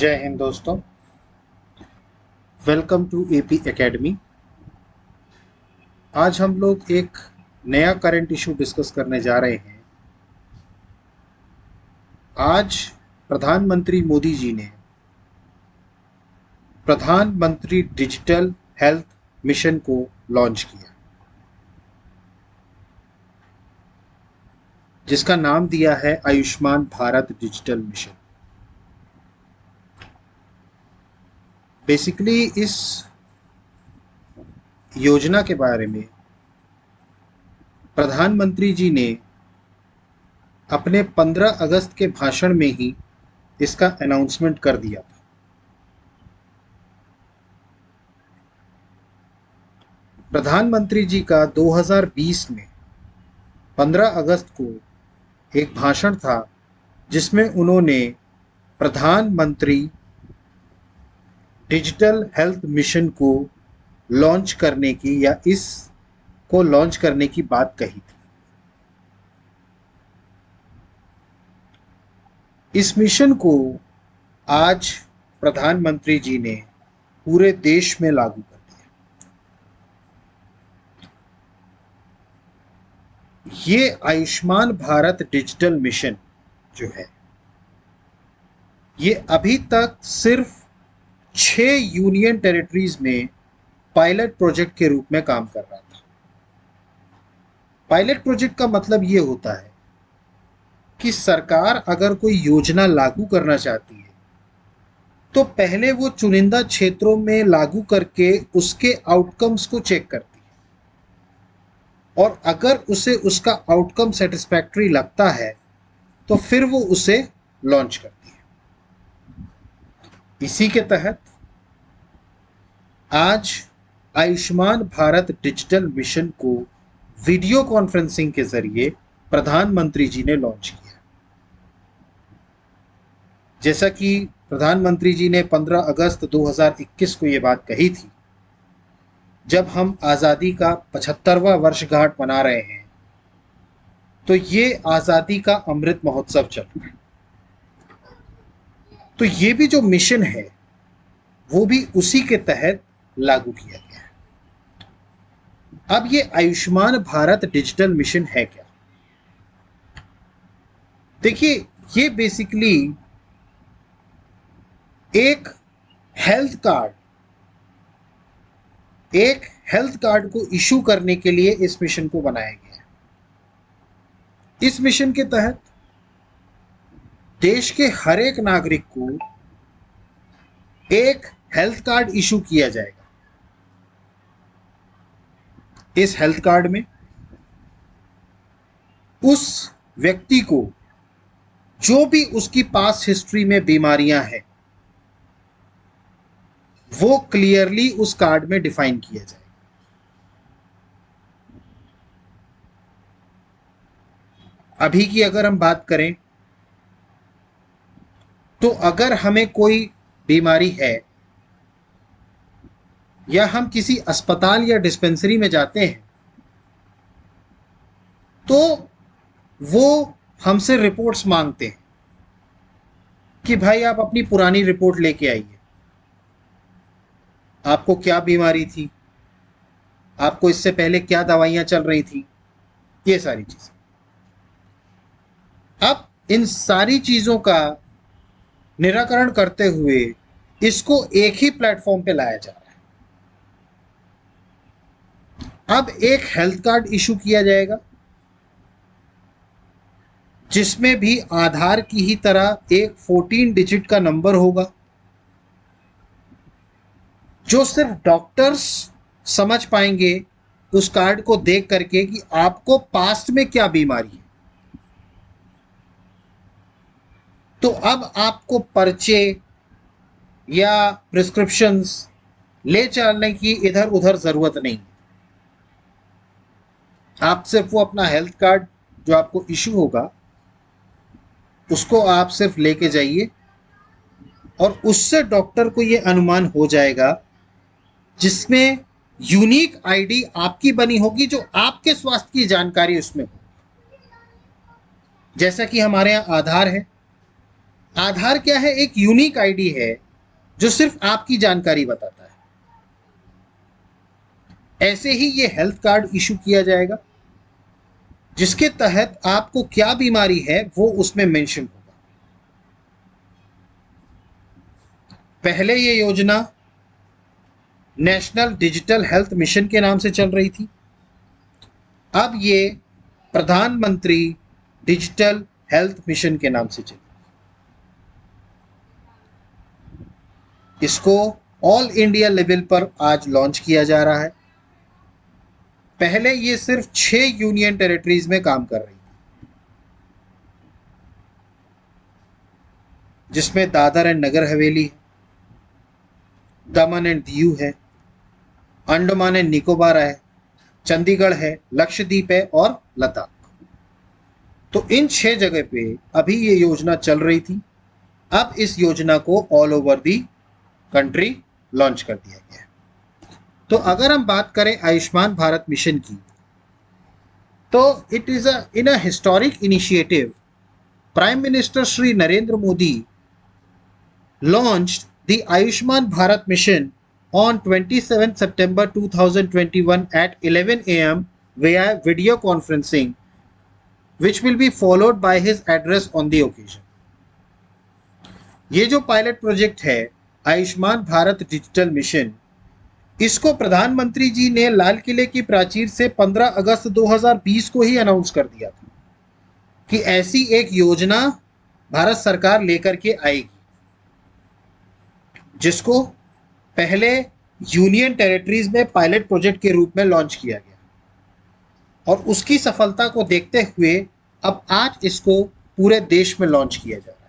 जय हिंद दोस्तों। Welcome to AP academy. आज हम लोग एक नया करंट इशू डिस्कस करने जा रहे हैं। आज प्रधानमंत्री मोदी जी ने प्रधानमंत्री डिजिटल हेल्थ मिशन को लॉन्च किया, जिसका नाम दिया है Ayushman Bharat digital mission. Basically इस योजना के बारे में प्रधानमंत्री जी ने अपने 15 अगस्त के भाषण में ही इसका अनाउंसमेंट कर दिया था। प्रधानमंत्री जी का 2020 में 15 अगस्त को एक भाषण था, जिसमें उन्होंने प्रधानमंत्री डिजिटल हेल्थ मिशन को लॉन्च करने की या इसको लॉन्च करने की बात कही थी। इस मिशन को आज प्रधानमंत्री जी ने पूरे देश में लागू कर दिया। ये आयुष्मान भारत डिजिटल मिशन जो है, ये अभी तक सिर्फ 6 यूनियन टेरिटरीज में पायलट प्रोजेक्ट के रूप में काम कर रहा था। पायलट प्रोजेक्ट का मतलब ये होता है कि सरकार अगर कोई योजना लागू करना चाहती है तो पहले वो चुनिंदा क्षेत्रों में लागू करके उसके आउटकम्स को चेक करती है, और अगर उसे उसका आउटकम सेटिस्फैक्टरी लगता है तो फिर वो उसे लॉन्च करती है। इसी के तहत आज आयुष्मान भारत डिजिटल मिशन को वीडियो कॉन्फ्रेंसिंग के जरिए प्रधानमंत्री जी ने लॉन्च किया। जैसा कि प्रधानमंत्री जी ने 15 अगस्त 2021 को ये बात कही थी, जब हम आज़ादी का 75वां वर्षगांठ मना रहे हैं, तो ये आज़ादी का अमृत महोत्सव चल रहा है। तो ये भी जो मिशन है वो भी उसी के तहत लागू किया गया है। अब ये आयुष्मान भारत डिजिटल मिशन है क्या? देखिए, ये बेसिकली एक हेल्थ कार्ड को इशू करने के लिए इस मिशन को बनाया गया है। इस मिशन के तहत देश के हर एक नागरिक को एक हेल्थ कार्ड इशू किया जाएगा। इस हेल्थ कार्ड में उस व्यक्ति को जो भी उसकी पास्ट हिस्ट्री में बीमारियां हैं वो क्लियरली उस कार्ड में डिफाइन किया जाएगा। अभी की अगर हम बात करें तो अगर हमें कोई बीमारी है या हम किसी अस्पताल या डिस्पेंसरी में जाते हैं तो वो हमसे रिपोर्ट्स मांगते हैं कि भाई आप अपनी पुरानी रिपोर्ट लेके आइए, आपको क्या बीमारी थी, आपको इससे पहले क्या दवाइयां चल रही थी, ये सारी चीजें। अब इन सारी चीजों का निराकरण करते हुए इसको एक ही प्लेटफॉर्म पे लाया जा रहा है। अब एक हेल्थ कार्ड इशू किया जाएगा जिसमें भी आधार की ही तरह एक 14 डिजिट का नंबर होगा, जो सिर्फ डॉक्टर्स समझ पाएंगे उस कार्ड को देख करके कि आपको पास्ट में क्या बीमारी है। तो अब आपको पर्चे या प्रिस्क्रिप्शंस ले चलने की इधर उधर जरूरत नहीं। आप सिर्फ वो अपना हेल्थ कार्ड जो आपको इशू होगा उसको आप सिर्फ लेके जाइए, और उससे डॉक्टर को ये अनुमान हो जाएगा, जिसमें यूनिक आईडी आपकी बनी होगी जो आपके स्वास्थ्य की जानकारी उसमें हो। जैसा कि हमारे यहाँ आधार है, आधार क्या है? एक यूनिक आईडी है जो सिर्फ आपकी जानकारी बताता है। ऐसे ही ये हेल्थ कार्ड इशू किया जाएगा जिसके तहत आपको क्या बीमारी है वो उसमें मेंशन होगा। पहले ये योजना नेशनल डिजिटल हेल्थ मिशन के नाम से चल रही थी, अब ये प्रधानमंत्री डिजिटल हेल्थ मिशन के नाम से चली। इसको ऑल इंडिया लेवल पर आज लॉन्च किया जा रहा है। पहले ये सिर्फ 6 यूनियन टेरिटरीज में काम कर रही थी, जिसमें दादर एंड नगर हवेली है, दमन एंड दीव है, अंडमान एंड निकोबार है, चंडीगढ़ है, लक्षद्वीप है और लद्दाख। तो इन 6 जगह पे अभी ये योजना चल रही थी। अब इस योजना को all over the country launch कर दिया गया है। तो अगर हम बात करें आयुष्मान भारत मिशन की, तो it is in a historic initiative, prime minister Shri Narendra Modi launched the Ayushman Bharat mission on 27 September 2021 at 11 a.m. via video conferencing, which will be followed by his address on the occasion. ये जो pilot project है Ayushman Bharat digital mission, इसको प्रधानमंत्री जी ने लाल किले की प्राचीर से 15 अगस्त 2020 को ही अनाउंस कर दिया था कि ऐसी एक योजना भारत सरकार लेकर के आएगी, जिसको पहले यूनियन टेरिटरीज में पायलट प्रोजेक्ट के रूप में लॉन्च किया गया और उसकी सफलता को देखते हुए अब आज इसको पूरे देश में लॉन्च किया जा रहा है।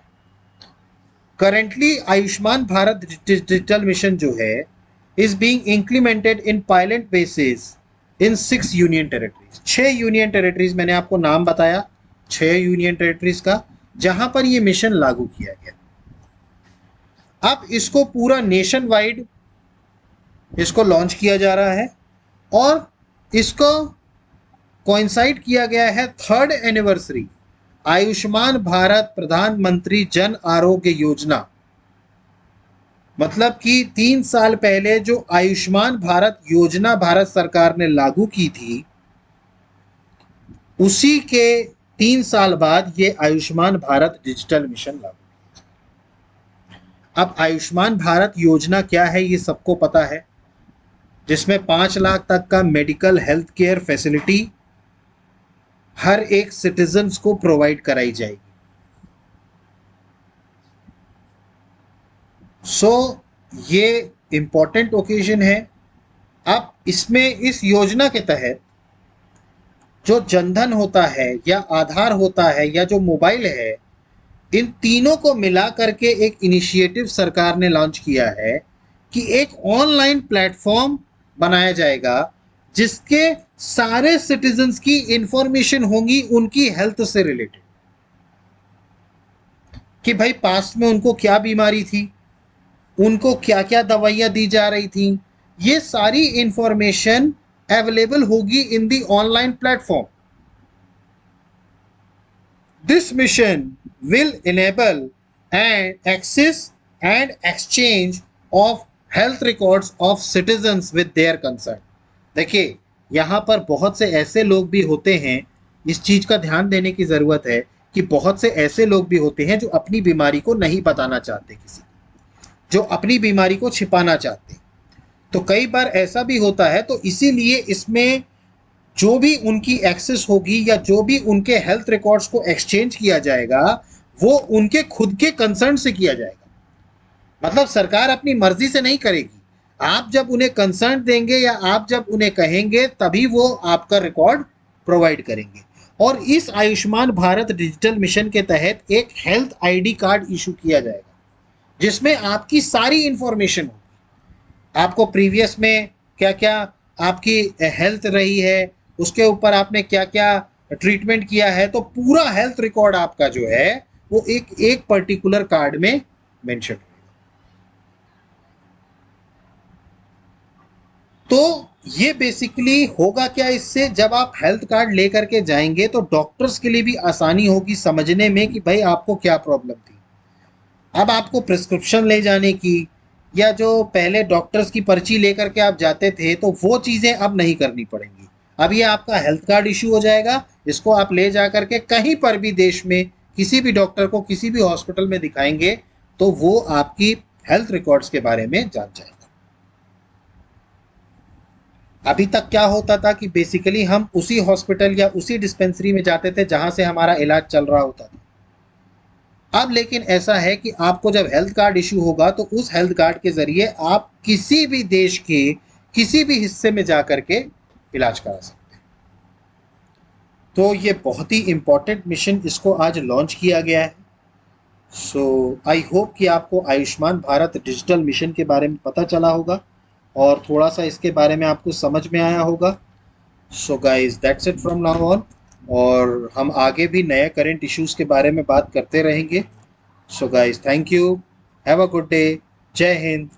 Currently Ayushman Bharat digital mission जो है is being implemented in pilot basis in 6 union territories. 6 union territories मैंने आपको नाम बताया, 6 यूनियन टेरिटरीज का, जहां पर यह मिशन लागू किया गया। अब इसको पूरा नेशन वाइड इसको लॉन्च किया जा रहा है और इसको कोइंसाइड किया गया है 3rd एनिवर्सरी आयुष्मान भारत प्रधानमंत्री जन आरोग्य योजना। मतलब कि 3 साल पहले जो आयुष्मान भारत योजना भारत सरकार ने लागू की थी, उसी के 3 साल बाद ये आयुष्मान भारत डिजिटल मिशन लागू। अब आयुष्मान भारत योजना क्या है ये सबको पता है, जिसमें 5 लाख तक का मेडिकल हेल्थ केयर फैसिलिटी हर एक सिटीजन्स को प्रोवाइड कराई जाएगी। ये इंपॉर्टेंट ओकेजन है। अब इसमें इस योजना के तहत जो जनधन होता है या आधार होता है या जो मोबाइल है, इन तीनों को मिला करके एक इनिशिएटिव सरकार ने लॉन्च किया है कि एक ऑनलाइन प्लेटफॉर्म बनाया जाएगा जिसके सारे सिटीजन्स की इंफॉर्मेशन होंगी उनकी हेल्थ से रिलेटेड, कि भाई पास्ट में उनको क्या बीमारी थी, उनको क्या क्या दवाइयां दी जा रही थी, ये सारी इंफॉर्मेशन अवेलेबल होगी in the online platform. This mission will enable and access and exchange of health records of citizens with their concern। देखिए, यहाँ पर बहुत से ऐसे लोग भी होते हैं, इस चीज का ध्यान देने की जरूरत है कि बहुत से ऐसे लोग भी होते हैं जो अपनी बीमारी को नहीं बताना चाहते, किसी जो अपनी बीमारी को छिपाना चाहते। तो कई बार ऐसा भी होता है, तो इसीलिए इसमें जो भी उनकी एक्सेस होगी या जो भी उनके हेल्थ रिकॉर्ड्स को एक्सचेंज किया जाएगा वो उनके खुद के कंसर्न से किया जाएगा। मतलब सरकार अपनी मर्जी से नहीं करेगी, आप जब उन्हें कंसर्न देंगे या आप जब उन्हें कहेंगे तभी वो आपका रिकॉर्ड प्रोवाइड करेंगे। और इस आयुष्मान भारत डिजिटल मिशन के तहत एक हेल्थ आईडी कार्ड इशू किया जाएगा जिसमें आपकी सारी इंफॉर्मेशन होगी। आपको प्रीवियस में क्या क्या आपकी हेल्थ रही है, उसके ऊपर आपने क्या क्या ट्रीटमेंट किया है, तो पूरा हेल्थ रिकॉर्ड आपका जो है वो एक पर्टिकुलर कार्ड में मेंशन होगा। तो ये बेसिकली होगा क्या इससे, जब आप हेल्थ कार्ड लेकर के जाएंगे तो डॉक्टर्स के लिए भी आसानी होगी समझने में कि भाई आपको क्या प्रॉब्लम थी। अब आपको प्रिस्क्रिप्शन ले जाने की या जो पहले डॉक्टर्स की पर्ची लेकर के आप जाते थे तो वो चीज़ें अब नहीं करनी पड़ेंगी। अब ये आपका हेल्थ कार्ड इशू हो जाएगा, इसको आप ले जा करके कहीं पर भी देश में किसी भी डॉक्टर को किसी भी हॉस्पिटल में दिखाएंगे तो वो आपकी हेल्थ रिकॉर्ड्स के बारे में जान जाएगा। अभी तक क्या होता था कि बेसिकली हम उसी हॉस्पिटल या उसी डिस्पेंसरी में जाते थे जहां से हमारा इलाज चल रहा होता था। अब लेकिन ऐसा है कि आपको जब हेल्थ कार्ड इशू होगा तो उस हेल्थ कार्ड के जरिए आप किसी भी देश के किसी भी हिस्से में जाकर के इलाज करा सकते हैं। तो ये बहुत ही इंपॉर्टेंट मिशन इसको आज लॉन्च किया गया है। सो आई होप कि आपको आयुष्मान भारत डिजिटल मिशन के बारे में पता चला होगा और थोड़ा सा इसके बारे में आपको समझ में आया होगा। So guys that's it from now on, और हम आगे भी नए करंट इश्यूज के बारे में बात करते रहेंगे। So guys thank you, have a good day, जय हिंद।